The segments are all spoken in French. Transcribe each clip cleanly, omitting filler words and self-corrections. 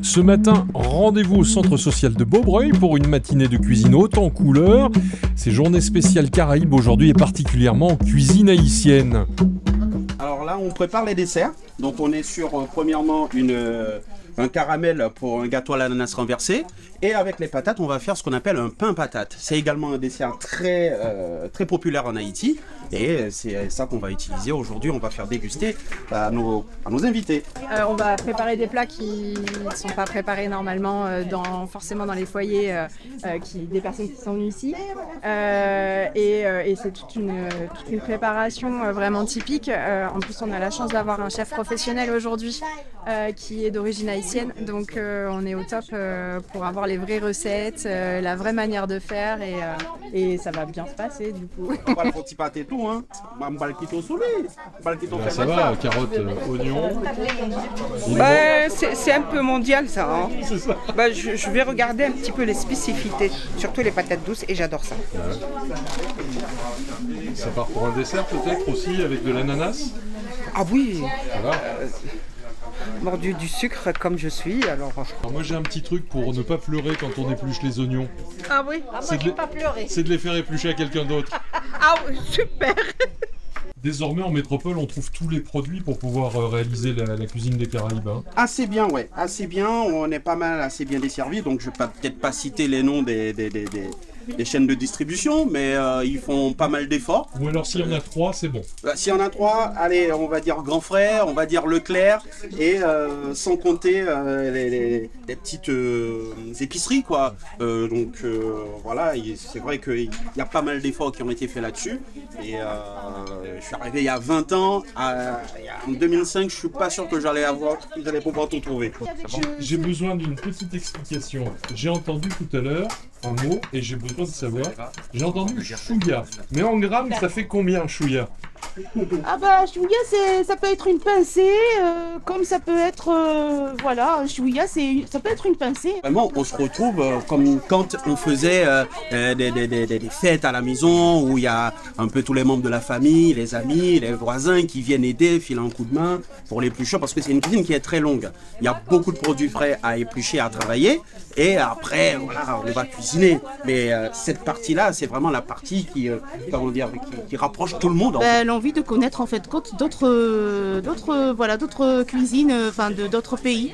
Ce matin, rendez-vous au centre social de Beaubreuil pour une matinée de cuisine haute en couleurs. C'est journée spéciale Caraïbes aujourd'hui et particulièrement cuisine haïtienne. Alors là, on prépare les desserts. Donc on est sur premièrement un caramel pour un gâteau à l'ananas renversé. Et avec les patates, on va faire ce qu'on appelle un pain patate. C'est également un dessert très populaire en Haïti. Et c'est ça qu'on va utiliser aujourd'hui. On va faire déguster à nos invités. On va préparer des plats qui ne sont pas préparés normalement forcément dans les foyers des personnes qui sont venues ici. Et c'est toute une préparation vraiment typique. En plus, on a la chance d'avoir un chef professionnel aujourd'hui qui est d'origine haïtienne. Donc on est au top pour avoir les vraies recettes, la vraie manière de faire et ça va bien se passer du coup. On va le petit pâté et tout, hein. Ça va, carottes, oignons. C'est un peu mondial ça, hein. C'est ça. Je vais regarder un petit peu les spécificités, surtout les patates douces et j'adore ça. Ça part pour un dessert peut-être aussi avec de l'ananas. Ah oui, Voilà. mordu du sucre comme je suis, alors... Alors moi j'ai un petit truc pour ne pas pleurer quand on épluche les oignons. Ah oui, C'est de les faire éplucher à quelqu'un d'autre. ah oui, super. Désormais en métropole on trouve tous les produits pour pouvoir réaliser la cuisine des Caraïbes. Hein. Assez bien, ouais. Assez bien. On est pas mal, assez bien desservis. Donc je vais peut-être pas citer les noms des chaînes de distribution, mais ils font pas mal d'efforts. Ou alors s'il y en a 3, c'est bon. S'il y en a 3, allez, on va dire Grand Frère, on va dire Leclerc, et sans compter les petites épiceries, quoi. Voilà, c'est vrai qu'il y a pas mal d'efforts qui ont été faits là-dessus. Et je suis arrivé il y a 20 ans, en 2005, je suis pas sûr que j'allais pouvoir tout trouver. J'ai besoin d'une petite explication. J'ai entendu tout à l'heure un mot et j'ai besoin de savoir. J'ai entendu chouïa. Mais en grammes, ça fait combien chouïa? Ah bah chouïa ça peut être une pincée, comme ça peut être voilà, chouïa ça peut être une pincée. Vraiment on se retrouve comme quand on faisait des fêtes à la maison où il y a un peu tous les membres de la famille, les amis, les voisins qui viennent aider, filer un coup de main pour l'éplucher parce que c'est une cuisine qui est très longue. Il y a beaucoup de produits frais à éplucher, à travailler et après voilà, on va cuisiner. Mais cette partie-là, c'est vraiment la partie qui rapproche tout le monde. En fait. L'envie de connaître en fait d'autres cuisines, enfin d'autres pays.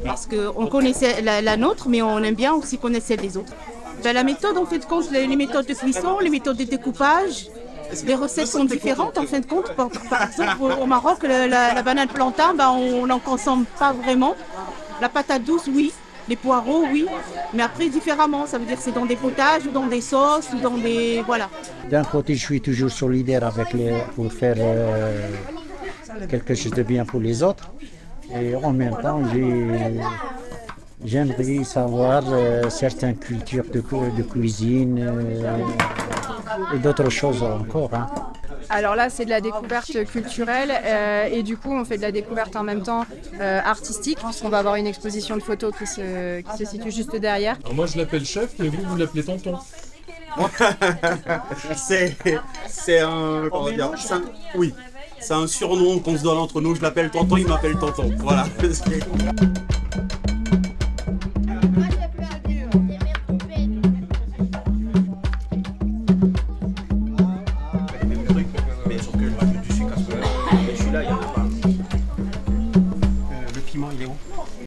Parce qu'on connaissait la nôtre, mais on aime bien aussi connaître celle des autres. La méthode, en fait de compte, les méthodes de cuisson, les méthodes de découpage, les recettes sont différentes en fin de compte. Par exemple, au Maroc, la banane plantain, on n'en consomme pas vraiment. La patate douce, oui. Les poireaux, oui, mais après différemment, ça veut dire que c'est dans des potages ou dans des sauces ou dans des... voilà. D'un côté, je suis toujours solidaire pour faire quelque chose de bien pour les autres. Et en même temps, j'aimerais savoir certaines cultures de cuisine et d'autres choses encore. Hein. Alors là, c'est de la découverte culturelle et du coup, on fait de la découverte en même temps artistique, puisqu'on va avoir une exposition de photos qui se situe juste derrière. Alors moi, je l'appelle chef, mais vous l'appelez tonton. c'est un... Comment dire, oui, c'est un surnom qu'on se donne entre nous. Je l'appelle tonton, il m'appelle tonton. Voilà.